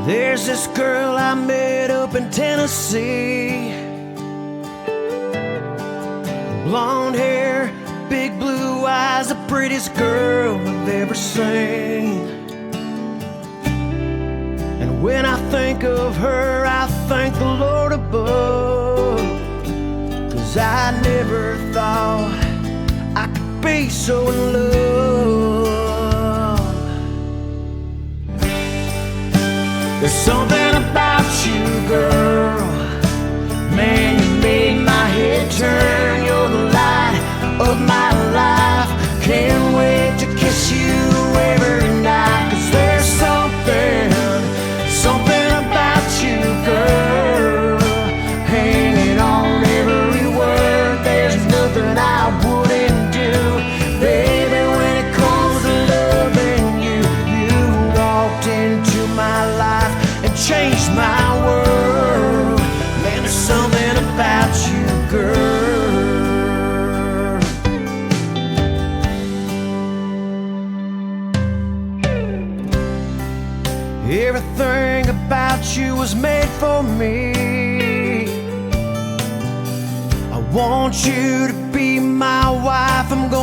There's this girl I met up in Tennessee. Blonde hair, big blue eyes, the prettiest girl I've ever seen. And when I think of her, I thank the Lord above, 'cause I never thought I could be so in love. There's something about you, girl, man, you made my head turn. You're the light of my life. Can't wait to kiss you every night, 'cause there's something about you, girl, hanging on every word. There's nothing I wouldn't do, baby, when it comes to loving you. You walked into my life and changed my world. Man, there's something about you, girl. Everything about you was made for me. I want you to be my wife. I'm going